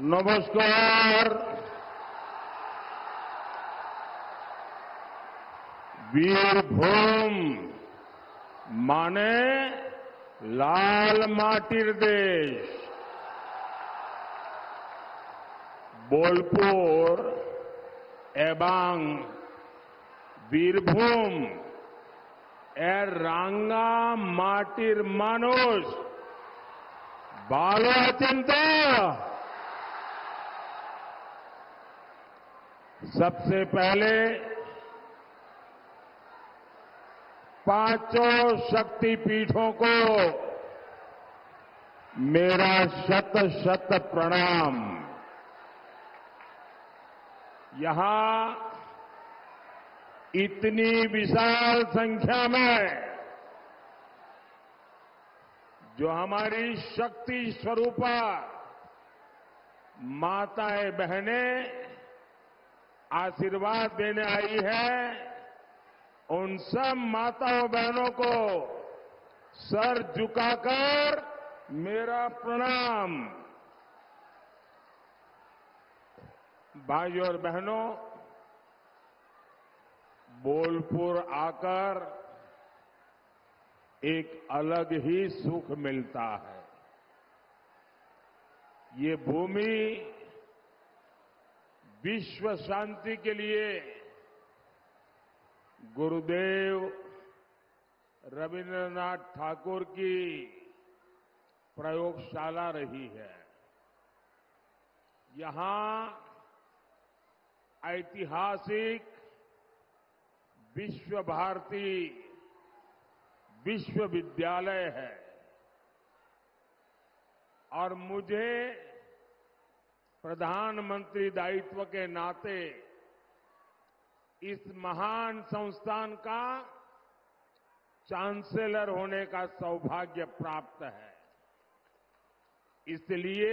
नमस्कार। वीरभूम माने लाल माटीर देश। बोलपुर एवं वीरभूम एर रांगा माटीर मानुष भालो चिंता। सबसे पहले पांचों शक्तिपीठों को मेरा शत शत प्रणाम। यहां इतनी विशाल संख्या में जो हमारी शक्ति स्वरूपा माताएं बहनें आशीर्वाद देने आई है, उन सब माताओं बहनों को सर झुकाकर मेरा प्रणाम। भाइयों और बहनों, बोलपुर आकर एक अलग ही सुख मिलता है। ये भूमि विश्व शांति के लिए गुरुदेव रविंद्रनाथ ठाकुर की प्रयोगशाला रही है। यहां ऐतिहासिक विश्व भारती विश्वविद्यालय है और मुझे प्रधानमंत्री दायित्व के नाते इस महान संस्थान का चांसलर होने का सौभाग्य प्राप्त है। इसलिए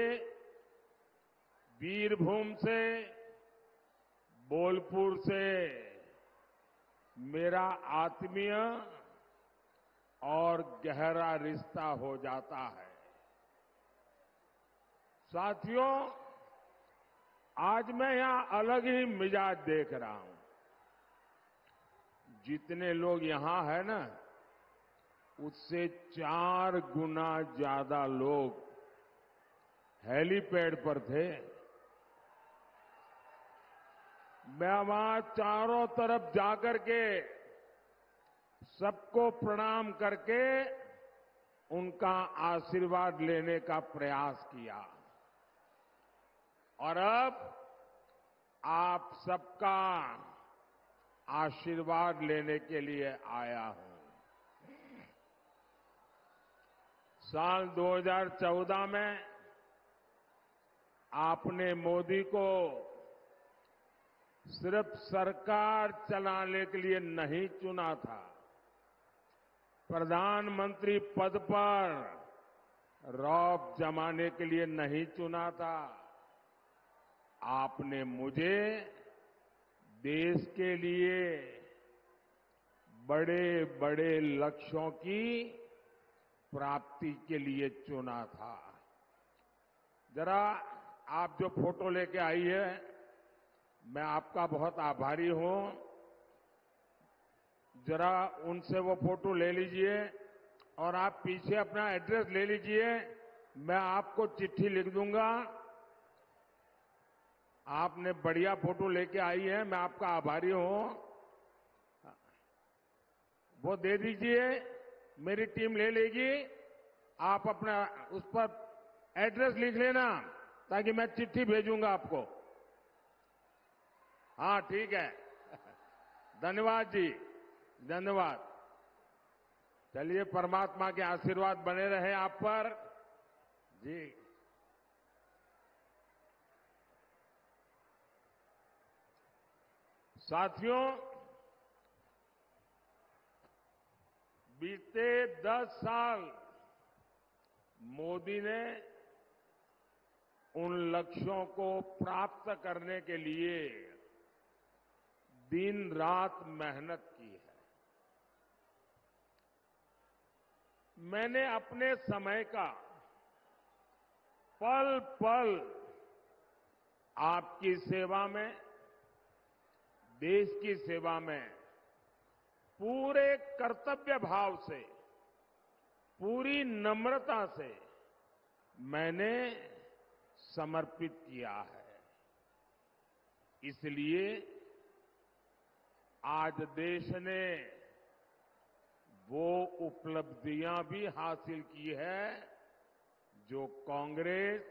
वीरभूम से, बोलपुर से मेरा आत्मीय और गहरा रिश्ता हो जाता है। साथियों, आज मैं यहां अलग ही मिजाज देख रहा हूं। जितने लोग यहां हैं ना, उससे 4 गुना ज्यादा लोग हेलीपैड पर थे। मैं वहां चारों तरफ जाकर के सबको प्रणाम करके उनका आशीर्वाद लेने का प्रयास किया और अब आप सबका आशीर्वाद लेने के लिए आया हूं। साल 2014 में आपने मोदी को सिर्फ सरकार चलाने के लिए नहीं चुना था, प्रधानमंत्री पद पर रौब जमाने के लिए नहीं चुना था। आपने मुझे देश के लिए बड़े बड़े लक्ष्यों की प्राप्ति के लिए चुना था। जरा आप जो फोटो लेके आई है, मैं आपका बहुत आभारी हूं। जरा उनसे वो फोटो ले लीजिए और आप पीछे अपना एड्रेस ले लीजिए। मैं आपको चिट्ठी लिख दूंगा। आपने बढ़िया फोटो लेके आई है, मैं आपका आभारी हूं। वो दे दीजिए, मेरी टीम ले लेगी। आप अपना उस पर एड्रेस लिख लेना ताकि मैं चिट्ठी भेजूंगा आपको। हाँ, ठीक है। धन्यवाद जी, धन्यवाद। चलिए, परमात्मा के आशीर्वाद बने रहे आप पर जी। साथियों, बीते 10 साल मोदी ने उन लक्ष्यों को प्राप्त करने के लिए दिन रात मेहनत की है। मैंने अपने समय का पल पल आपकी सेवा में, देश की सेवा में पूरे कर्तव्य भाव से, पूरी नम्रता से मैंने समर्पित किया है। इसलिए आज देश ने वो उपलब्धियां भी हासिल की है जो कांग्रेस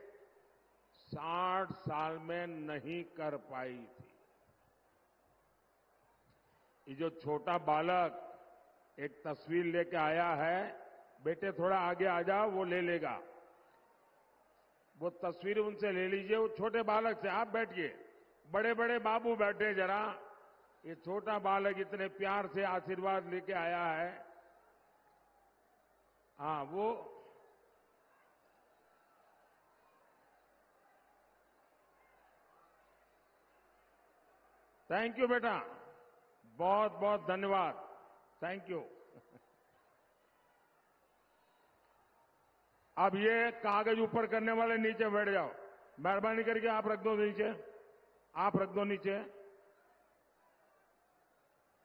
60 साल में नहीं कर पाई थी। ये जो छोटा बालक एक तस्वीर लेके आया है, बेटे थोड़ा आगे आ जाओ, वो ले लेगा। वो तस्वीर उनसे ले लीजिए, वो छोटे बालक से। आप बैठिए, बड़े बड़े बाबू बैठे जरा। ये छोटा बालक इतने प्यार से आशीर्वाद लेके आया है। हाँ, वो थैंक यू बेटा, बहुत बहुत धन्यवाद, थैंक यू। अब ये कागज ऊपर करने वाले नीचे बैठ जाओ, मेहरबानी करके आप रख दो नीचे, आप रख दो नीचे।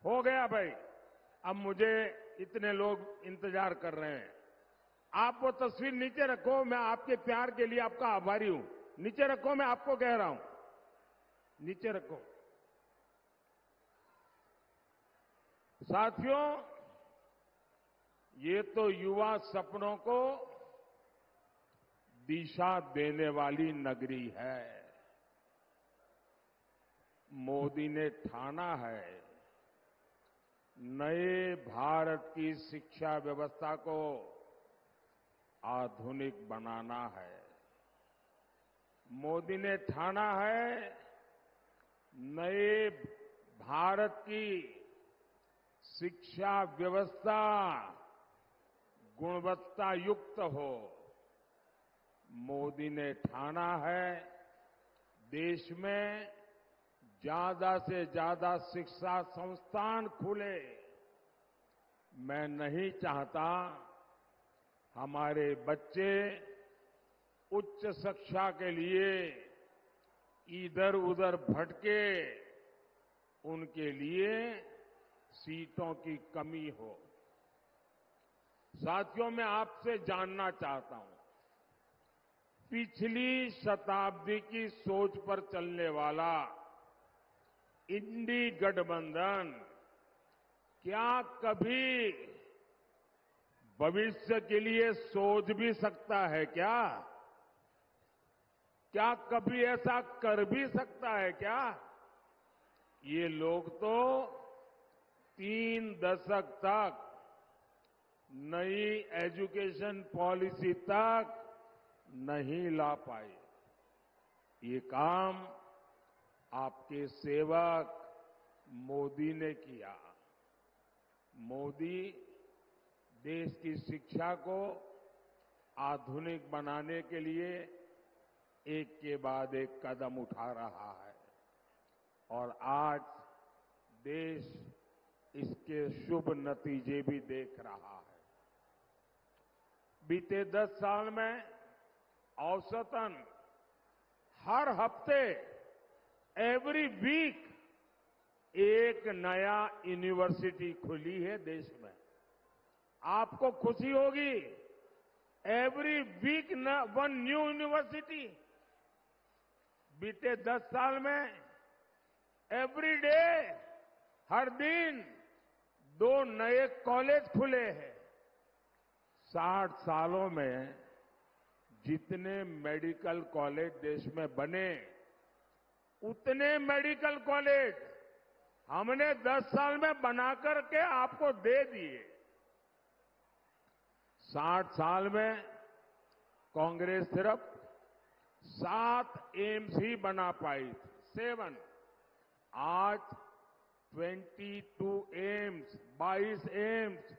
हो गया भाई, अब मुझे इतने लोग इंतजार कर रहे हैं। आप वो तस्वीर नीचे रखो, मैं आपके प्यार के लिए आपका आभारी हूं। नीचे रखो, मैं आपको कह रहा हूं, नीचे रखो। साथियों, ये तो युवा सपनों को दिशा देने वाली नगरी है। मोदी ने ठाना है नए भारत की शिक्षा व्यवस्था को आधुनिक बनाना है। मोदी ने ठाना है नए भारत की शिक्षा व्यवस्था गुणवत्ता युक्त हो। मोदी ने ठाना है देश में ज्यादा से ज्यादा शिक्षा संस्थान खुले। मैं नहीं चाहता हमारे बच्चे उच्च शिक्षा के लिए इधर उधर भटके, उनके लिए सीटों की कमी हो। साथियों, मैं आपसे जानना चाहता हूं, पिछली शताब्दी की सोच पर चलने वाला इंडी गठबंधन क्या कभी भविष्य के लिए सोच भी सकता है क्या? क्या कभी ऐसा कर भी सकता है क्या? ये लोग तो 3 दशक तक नई एजुकेशन पॉलिसी तक नहीं ला पाए। ये काम आपके सेवक मोदी ने किया। मोदी देश की शिक्षा को आधुनिक बनाने के लिए एक के बाद एक कदम उठा रहा है और आज देश इसके शुभ नतीजे भी देख रहा है। बीते 10 साल में औसतन हर हफ्ते, एवरी वीक एक नया यूनिवर्सिटी खुली है देश में। आपको खुशी होगी, every week one new university. बीते 10 साल में एवरी डे, हर दिन 2 नए कॉलेज खुले हैं। 60 सालों में जितने मेडिकल कॉलेज देश में बने, उतने मेडिकल कॉलेज हमने 10 साल में बनाकर के आपको दे दिए। 60 साल में कांग्रेस सिर्फ 7 एम्स ही बना पाई थी, 7। आज 22 एम्स, 22 एम्स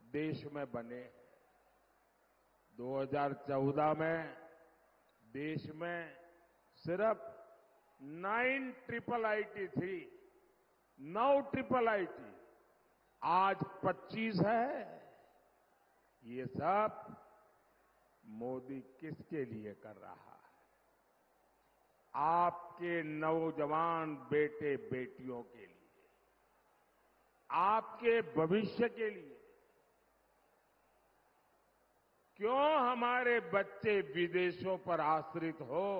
देश में बने हैं। 2014 में देश में सिर्फ 9 ट्रिपल आईटी थी, 9 ट्रिपल आईटी, आज 25 है। ये सब मोदी किसके लिए कर रहा है? आपके नौजवान बेटे बेटियों के लिए, आपके भविष्य के लिए। क्यों हमारे बच्चे विदेशों पर आश्रित हो?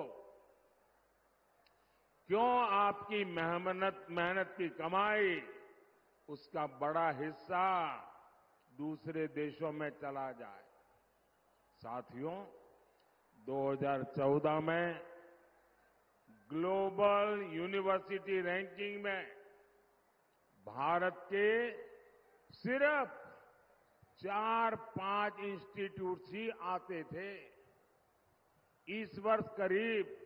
क्यों आपकी मेहनत की कमाई, उसका बड़ा हिस्सा दूसरे देशों में चला जाए? साथियों, 2014 में ग्लोबल यूनिवर्सिटी रैंकिंग में भारत के सिर्फ 4-5 इंस्टीट्यूट ही आते थे। इस वर्ष करीब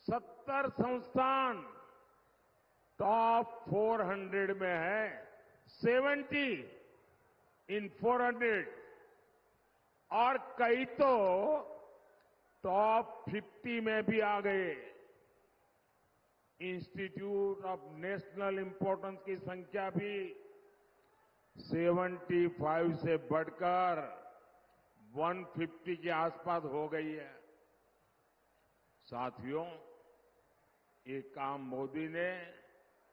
70 संस्थान टॉप 400 में है, 70 इन 400, और कई तो टॉप 50 में भी आ गए। इंस्टीट्यूट ऑफ नेशनल इंपॉर्टेंस की संख्या भी 75 से बढ़कर 150 के आसपास हो गई है। साथियों, ये काम मोदी ने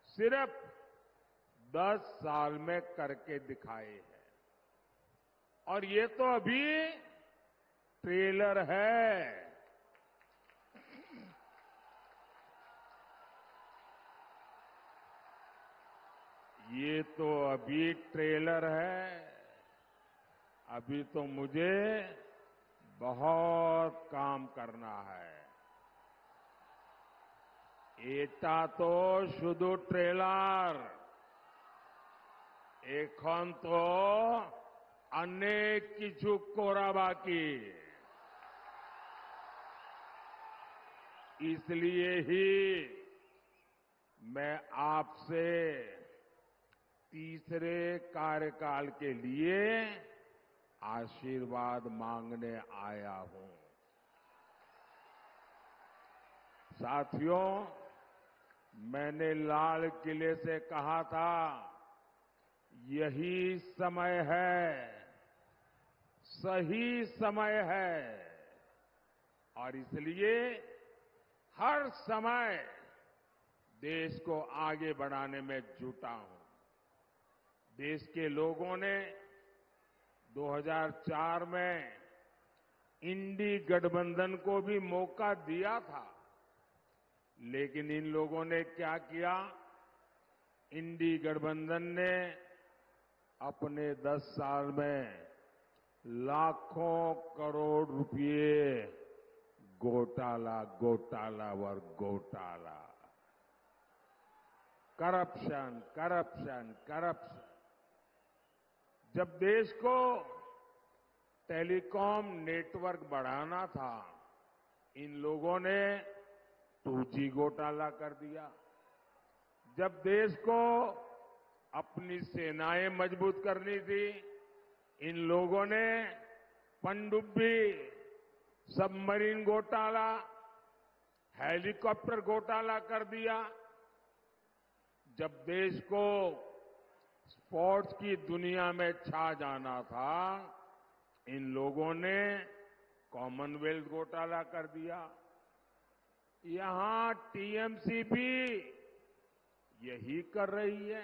सिर्फ 10 साल में करके दिखाए हैं, और ये तो अभी ट्रेलर है। ये तो अभी ट्रेलर है। अभी तो मुझे बहुत काम करना है। এটা তো শুধু ট্রেলার, এখন তো অনেক কিছু করা বাকি। इसलिए ही मैं आपसे तीसरे कार्यकाल के लिए आशीर्वाद मांगने आया हूं। साथियों, मैंने लाल किले से कहा था, यही समय है, सही समय है, और इसलिए हर समय देश को आगे बढ़ाने में जुटा हूं। देश के लोगों ने 2004 में इंडी गठबंधन को भी मौका दिया था, लेकिन इन लोगों ने क्या किया? इंडी गठबंधन ने अपने 10 साल में लाखों करोड़ रुपए घोटाला और घोटाला, करप्शन। जब देश को टेलीकॉम नेटवर्क बढ़ाना था, इन लोगों ने 2G घोटाला कर दिया। जब देश को अपनी सेनाएं मजबूत करनी थी, इन लोगों ने पनडुब्बी, सबमरीन घोटाला, हेलीकॉप्टर घोटाला कर दिया। जब देश को स्पोर्ट्स की दुनिया में छा जाना था, इन लोगों ने कॉमनवेल्थ घोटाला कर दिया। यहां टीएमसी भी यही कर रही है।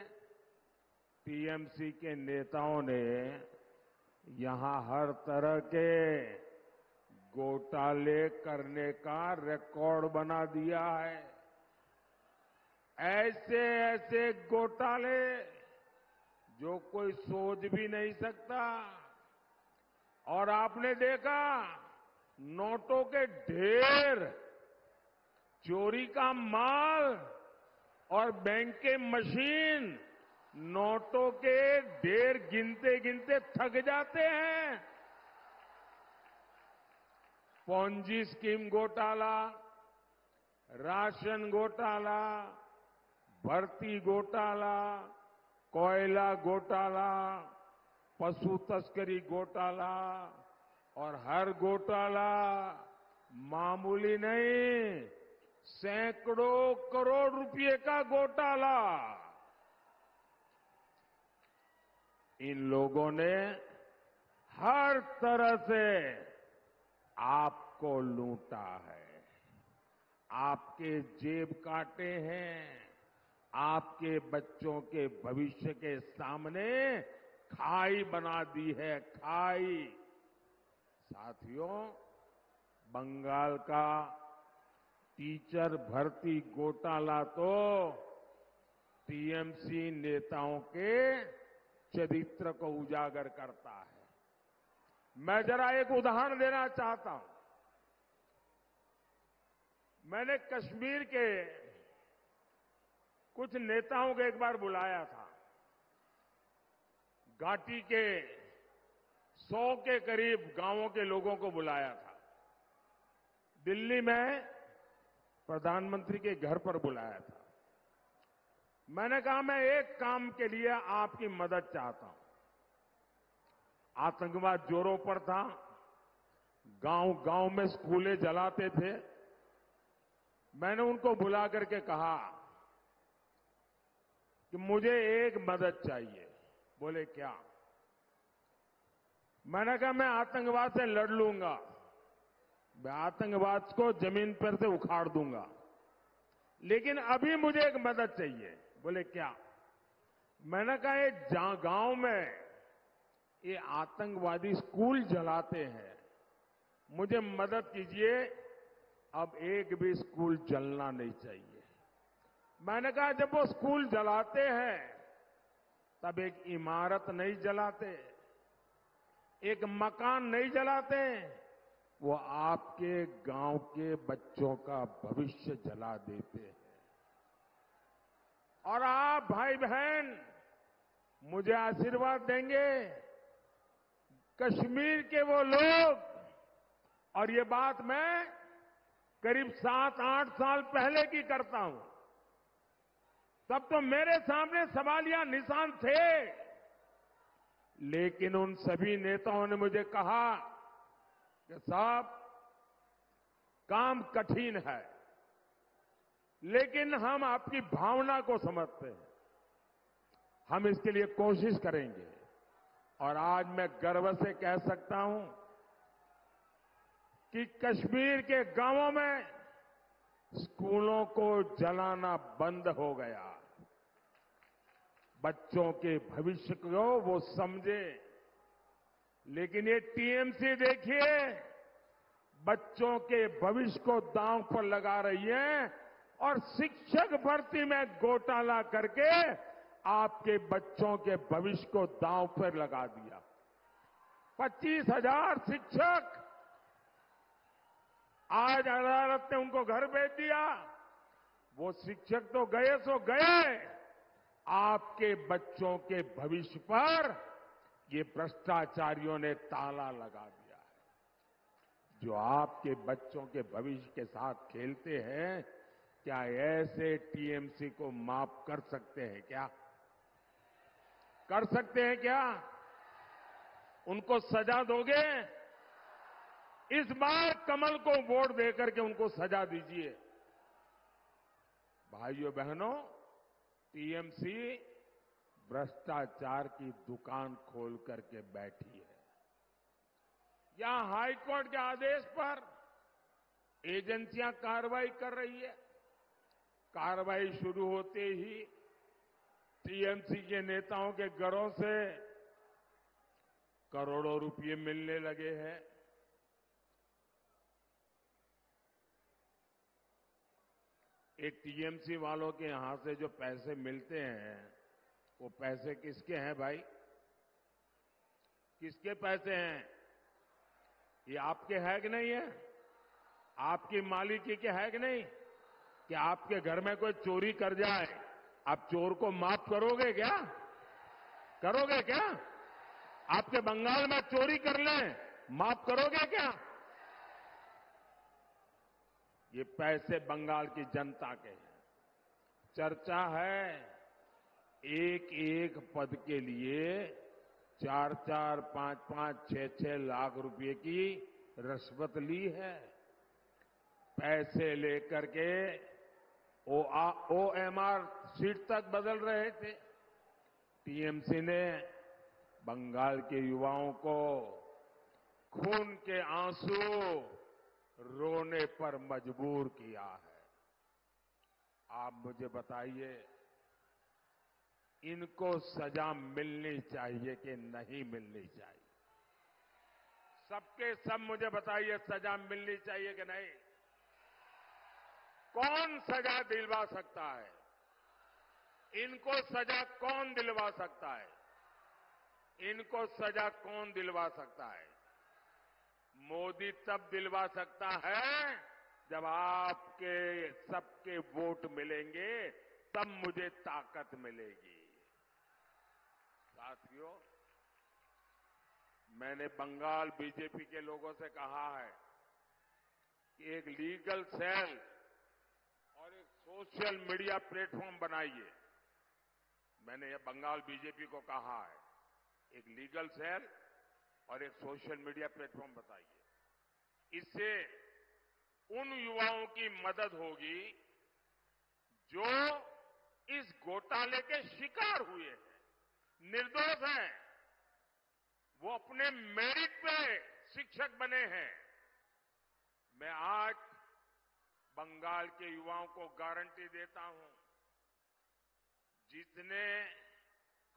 टीएमसी के नेताओं ने यहां हर तरह के घोटाले करने का रिकॉर्ड बना दिया है। ऐसे घोटाले जो कोई सोच भी नहीं सकता। और आपने देखा, नोटों के ढेर, चोरी का माल और बैंक के मशीन, नोटों के ढेर गिनते गिनते थक जाते हैं। पॉन्जी स्कीम घोटाला, राशन घोटाला, भर्ती घोटाला, कोयला घोटाला, पशु तस्करी घोटाला, और हर घोटाला मामूली नहीं, सैकड़ों करोड़ रुपए का घोटाला। इन लोगों ने हर तरह से आपको लूटा है। आपके जेब काटे हैं, आपके बच्चों के भविष्य के सामने खाई बना दी है, खाई। साथियों, बंगाल का टीचर भर्ती घोटाला तो टीएमसी नेताओं के चरित्र को उजागर करता है। मैं जरा एक उदाहरण देना चाहता हूं। मैंने कश्मीर के कुछ नेताओं को एक बार बुलाया था। घाटी के 100 के करीब गांवों के लोगों को बुलाया था। दिल्ली में प्रधानमंत्री के घर पर बुलाया था। मैंने कहा, मैं एक काम के लिए आपकी मदद चाहता हूं। आतंकवाद जोरों पर था, गांव गांव में स्कूलें जलाते थे। मैंने उनको बुला करके कहा कि मुझे एक मदद चाहिए। बोले क्या? मैंने कहा, मैं आतंकवाद से लड़ लूंगा, मैं आतंकवाद को जमीन पर से उखाड़ दूंगा, लेकिन अभी मुझे एक मदद चाहिए। बोले क्या? मैंने कहा, ये गांव में ये आतंकवादी स्कूल जलाते हैं, मुझे मदद कीजिए, अब एक भी स्कूल जलना नहीं चाहिए। मैंने कहा, जब वो स्कूल जलाते हैं तब एक इमारत नहीं जलाते, एक मकान नहीं जलाते, वो आपके गांव के बच्चों का भविष्य जला देते हैं। और आप भाई बहन मुझे आशीर्वाद देंगे, कश्मीर के वो लोग, और ये बात मैं करीब 7-8 साल पहले की करता हूं, तब तो मेरे सामने सवालिया निशान थे, लेकिन उन सभी नेताओं ने मुझे कहा कि साहब, काम कठिन है, लेकिन हम आपकी भावना को समझते हैं, हम इसके लिए कोशिश करेंगे। और आज मैं गर्व से कह सकता हूं कि कश्मीर के गांवों में स्कूलों को जलाना बंद हो गया। बच्चों के भविष्य को वो समझे। लेकिन ये टीएमसी देखिए, बच्चों के भविष्य को दांव पर लगा रही है और शिक्षक भर्ती में घोटाला करके आपके बच्चों के भविष्य को दांव पर लगा दिया। 25,000 शिक्षक आज अदालत ने उनको घर भेज दिया। वो शिक्षक तो गए सो गए, आपके बच्चों के भविष्य पर ये भ्रष्टाचारियों ने ताला लगा दिया है। जो आपके बच्चों के भविष्य के साथ खेलते हैं, क्या ऐसे टीएमसी को माफ कर सकते हैं क्या? कर सकते हैं क्या? उनको सजा दोगे? इस बार कमल को वोट देकर के उनको सजा दीजिए। भाइयों बहनों, टीएमसी भ्रष्टाचार की दुकान खोल करके बैठी है। यहां हाईकोर्ट के आदेश पर एजेंसियां कार्रवाई कर रही है। कार्रवाई शुरू होते ही टीएमसी के नेताओं के घरों से करोड़ों रुपए मिलने लगे हैं। एक टीएमसी वालों के यहां से जो पैसे मिलते हैं, वो पैसे किसके हैं भाई? किसके पैसे हैं? ये आपके है कि नहीं है? आपकी मालिकी के है कि नहीं? कि आपके घर में कोई चोरी कर जाए, आप चोर को माफ करोगे क्या? करोगे क्या? आपके बंगाल में चोरी कर लें, माफ करोगे क्या? ये पैसे बंगाल की जनता के हैं। चर्चा है एक एक पद के लिए 4-4, 5-5, 6-6 लाख रुपए की रिश्वत ली है। पैसे लेकर के ओएमआर सीट तक बदल रहे थे। टीएमसी ने बंगाल के युवाओं को खून के आंसू रोने पर मजबूर किया है। आप मुझे बताइए, इनको सजा मिलनी चाहिए कि नहीं मिलनी चाहिए? सबके सब मुझे बताइए, सजा मिलनी चाहिए कि नहीं? कौन सजा दिलवा सकता है? इनको सजा कौन दिलवा सकता है? इनको सजा कौन दिलवा सकता है? मोदी तब दिलवा सकता है जब आपके सबके वोट मिलेंगे, तब मुझे ताकत मिलेगी। साथियों, मैंने बंगाल बीजेपी के लोगों से कहा है कि एक लीगल सेल और एक सोशल मीडिया प्लेटफॉर्म बनाइए। मैंने ये बंगाल बीजेपी को कहा है, एक लीगल सेल और एक सोशल मीडिया प्लेटफॉर्म बताइए। इससे उन युवाओं की मदद होगी जो इस घोटाले के शिकार हुए हैं, निर्दोष हैं, वो अपने मेरिट पे शिक्षक बने हैं। मैं आज बंगाल के युवाओं को गारंटी देता हूं, जिसने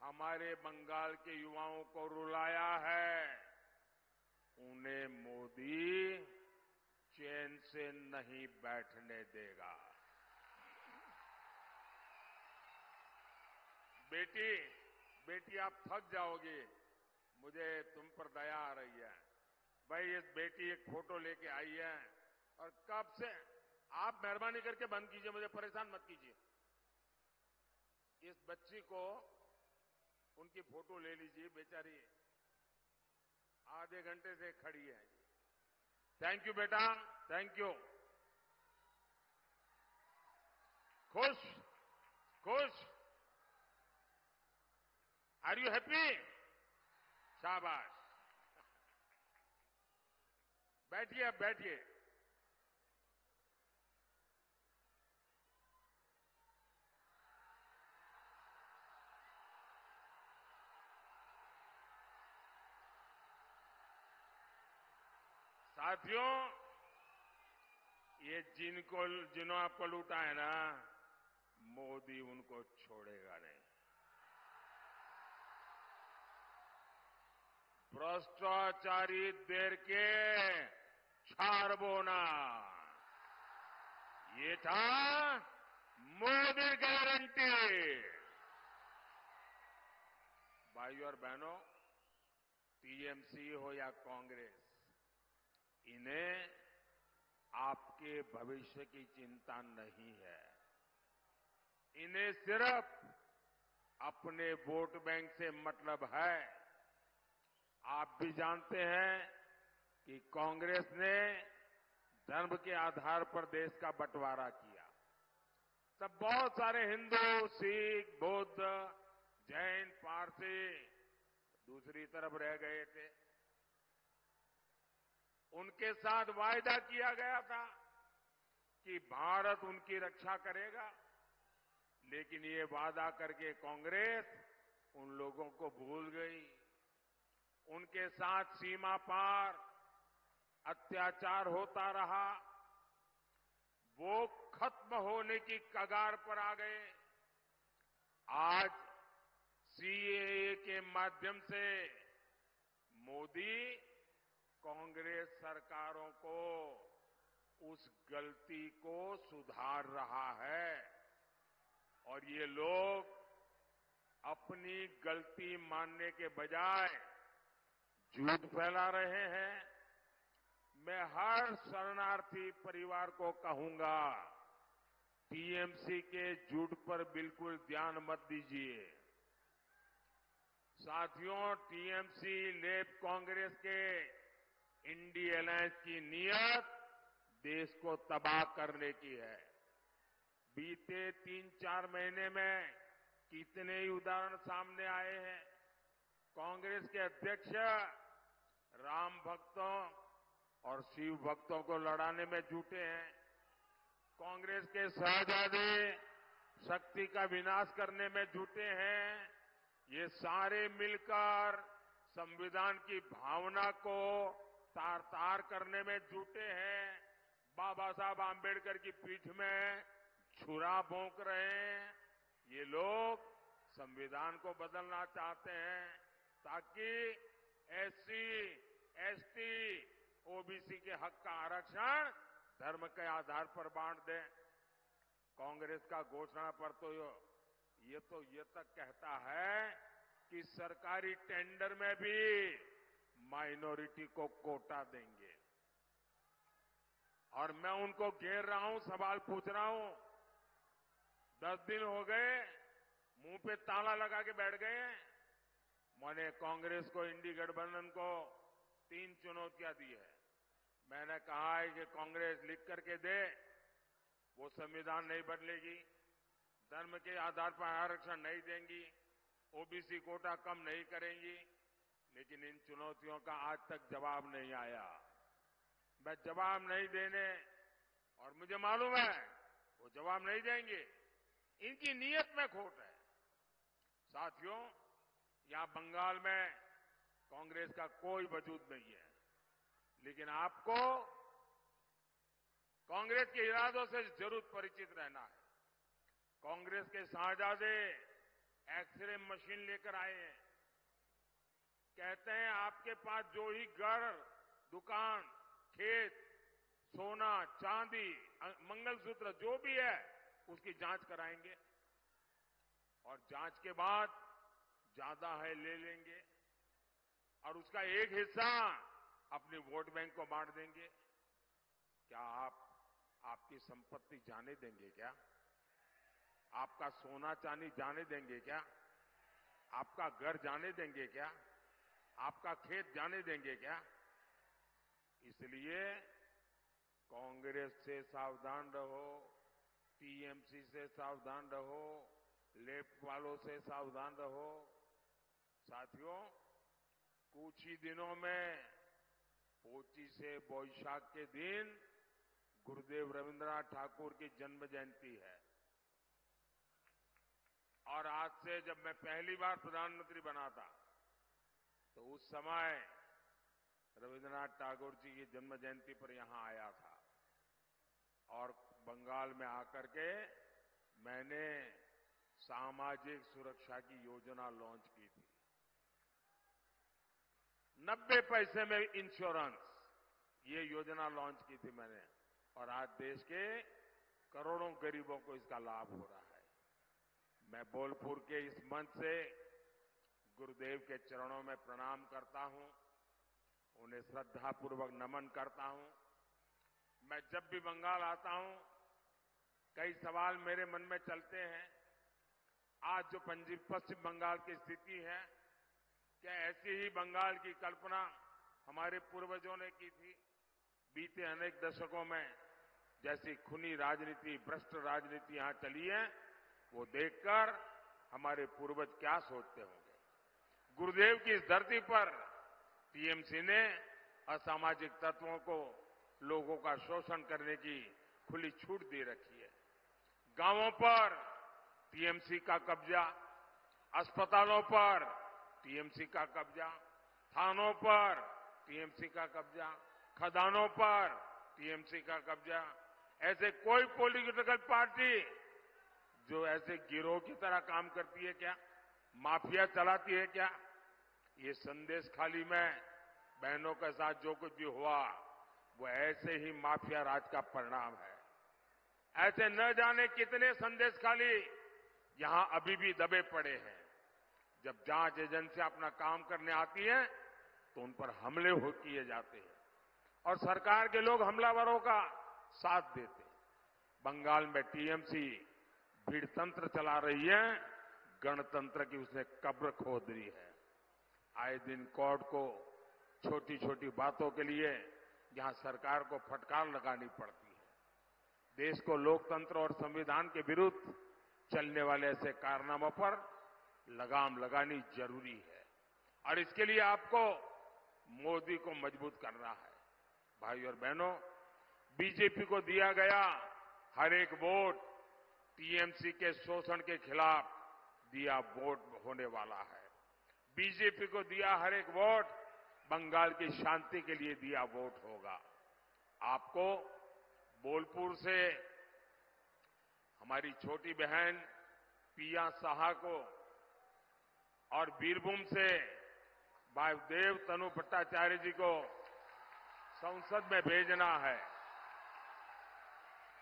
हमारे बंगाल के युवाओं को रुलाया है, उन्हें मोदी चैन से नहीं बैठने देगा। बेटी आप थक जाओगी, मुझे तुम पर दया आ रही है। भाई, इस बेटी एक फोटो लेके आई है और कब से, आप मेहरबानी करके बंद कीजिए, मुझे परेशान मत कीजिए। इस बच्ची को उनकी फोटो ले लीजिए, बेचारी आधे घंटे से खड़ी है। थैंक यू बेटा, थैंक यू। खुश खुश, आर यू हैप्पी? शाबाश, बैठिए, अब बैठिए। साथियों, ये जिन्हों आपको लूटा है ना, मोदी उनको छोड़ेगा नहीं। भ्रष्टाचारी देर के छाड़बोना, ये था मोदी गारंटी। भाइयों और बहनों, टीएमसी हो या कांग्रेस, इन्हें आपके भविष्य की चिंता नहीं है। इन्हें सिर्फ अपने वोट बैंक से मतलब है। आप भी जानते हैं कि कांग्रेस ने धर्म के आधार पर देश का बंटवारा किया, तब बहुत सारे हिंदू, सिख, बौद्ध, जैन, पारसी दूसरी तरफ रह गए थे। उनके साथ वायदा किया गया था कि भारत उनकी रक्षा करेगा, लेकिन ये वादा करके कांग्रेस उन लोगों को भूल गई। उनके साथ सीमा पार अत्याचार होता रहा, वो खत्म होने की कगार पर आ गए। आज सीएए के माध्यम से मोदी कांग्रेस सरकारों को उस गलती को सुधार रहा है और ये लोग अपनी गलती मानने के बजाय झूठ फैला रहे हैं। मैं हर शरणार्थी परिवार को कहूंगा, टीएमसी के झूठ पर बिल्कुल ध्यान मत दीजिए। साथियों, टीएमसी लेफ्ट कांग्रेस के इंडी अलायंस की नीयत देश को तबाह करने की है। बीते 3-4 महीने में कितने ही उदाहरण सामने आए हैं। कांग्रेस के अध्यक्ष राम भक्तों और शिव भक्तों को लड़ाने में जुटे हैं। कांग्रेस के शहजादे शक्ति का विनाश करने में जुटे हैं। ये सारे मिलकर संविधान की भावना को तार-तार करने में जुटे हैं। बाबा साहब आंबेडकर की पीठ में छुरा भोंक रहे हैं। ये लोग संविधान को बदलना चाहते हैं ताकि एससी, एसटी, ओबीसी के हक का आरक्षण धर्म के आधार पर बांट दें। कांग्रेस का घोषणा पर तो ये तक कहता है कि सरकारी टेंडर में भी माइनॉरिटी को कोटा देंगे। और मैं उनको घेर रहा हूं, सवाल पूछ रहा हूं। 10 दिन हो गए, मुंह पे ताला लगा के बैठ गए हैं। मैंने कांग्रेस को, इंडी गठबंधन को 3 चुनौतियां दी है। मैंने कहा है कि कांग्रेस लिख करके दे, वो संविधान नहीं बदलेगी, धर्म के आधार पर आरक्षण नहीं देंगी, ओबीसी कोटा कम नहीं करेंगी। लेकिन इन चुनौतियों का आज तक जवाब नहीं आया। मैं जवाब नहीं देने, और मुझे मालूम है वो जवाब नहीं देंगे। इनकी नीयत में खोट है। साथियों, यहां बंगाल में कांग्रेस का कोई वजूद नहीं है, लेकिन आपको कांग्रेस के इरादों से जरूर परिचित रहना है। कांग्रेस के शाहजादे एक्सरे मशीन लेकर आए हैं। कहते हैं आपके पास जो ही घर, दुकान, खेत, सोना, चांदी, मंगलसूत्र जो भी है उसकी जांच कराएंगे और जांच के बाद ज्यादा है ले लेंगे और उसका एक हिस्सा अपनी वोट बैंक को बांट देंगे। क्या आप आपकी संपत्ति जाने देंगे क्या? आपका सोना चांदी जाने देंगे क्या? आपका घर जाने देंगे क्या? आपका खेत जाने देंगे क्या? इसलिए कांग्रेस से सावधान रहो, टीएमसी से सावधान रहो, लेफ्ट वालों से सावधान रहो। साथियों, कुछ ही दिनों में पोची से बोईशाख के दिन गुरुदेव रविंद्रनाथ ठाकुर की जन्म जयंती है। और आज से जब मैं पहली बार प्रधानमंत्री बना था तो उस समय रविंद्रनाथ टैगोर जी की जन्म जयंती पर यहां आया था और बंगाल में आकर के मैंने सामाजिक सुरक्षा की योजना लॉन्च की थी। 90 पैसे में इंश्योरेंस, ये योजना लॉन्च की थी मैंने, और आज देश के करोड़ों गरीबों को इसका लाभ हो रहा है। मैं बोलपुर के इस मंच से गुरुदेव के चरणों में प्रणाम करता हूं, उन्हें श्रद्धापूर्वक नमन करता हूं। मैं जब भी बंगाल आता हूं, कई सवाल मेरे मन में चलते हैं। आज जो पश्चिम बंगाल की स्थिति है, क्या ऐसी ही बंगाल की कल्पना हमारे पूर्वजों ने की थी? बीते अनेक दशकों में जैसी खूनी राजनीति, भ्रष्ट राजनीति यहां चली है, वो देखकर हमारे पूर्वज क्या सोचते होंगे। गुरुदेव की इस धरती पर टीएमसी ने असामाजिक तत्वों को, लोगों का शोषण करने की खुली छूट दे रखी है। गांवों पर टीएमसी का कब्जा, अस्पतालों पर टीएमसी का कब्जा, थानों पर टीएमसी का कब्जा, खदानों पर टीएमसी का कब्जा। ऐसे कोई पॉलिटिकल पार्टी जो ऐसे गिरोह की तरह काम करती है क्या? माफिया चलाती है क्या? ये संदेश खाली में बहनों के साथ जो कुछ भी हुआ वो ऐसे ही माफिया राज का परिणाम है। ऐसे न जाने कितने संदेश खाली यहां अभी भी दबे पड़े हैं। जब जांच एजेंसी अपना काम करने आती है तो उन पर हमले किए जाते हैं और सरकार के लोग हमलावरों का साथ देते हैं। बंगाल में टीएमसी भीड़तंत्र चला रही है, गणतंत्र की उसने कब्र खोद दी है। आए दिन कोर्ट को छोटी छोटी बातों के लिए यहां सरकार को फटकार लगानी पड़ती है। देश को लोकतंत्र और संविधान के विरुद्ध चलने वाले ऐसे कारनामों पर लगाम लगानी जरूरी है और इसके लिए आपको मोदी को मजबूत करना है। भाई और बहनों, बीजेपी को दिया गया हर एक वोट टीएमसी के शोषण के खिलाफ दिया वोट होने वाला है। बीजेपी को दिया हर एक वोट बंगाल की शांति के लिए दिया वोट होगा। आपको बोलपुर से हमारी छोटी बहन पिया साहा को और बीरभूम से भाई देव तनु भट्टाचार्य जी को संसद में भेजना है,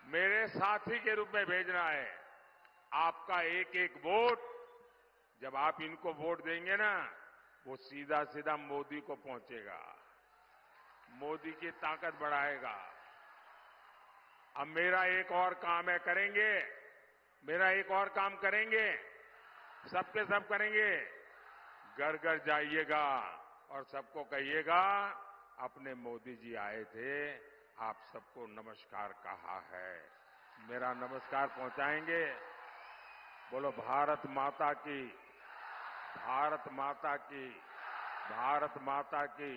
मेरे साथी के रूप में भेजना है। आपका एक एक वोट, जब आप इनको वोट देंगे ना, वो सीधा सीधा मोदी को पहुंचेगा, मोदी की ताकत बढ़ाएगा। अब मेरा एक और काम है, करेंगे, मेरा एक और काम करेंगे, सबके सब करेंगे। घर घर जाइएगा और सबको कहिएगा अपने मोदी जी आए थे, आप सबको नमस्कार कहा है, मेरा नमस्कार पहुंचाएंगे। बोलो भारत माता की, भारत माता की, भारत माता की।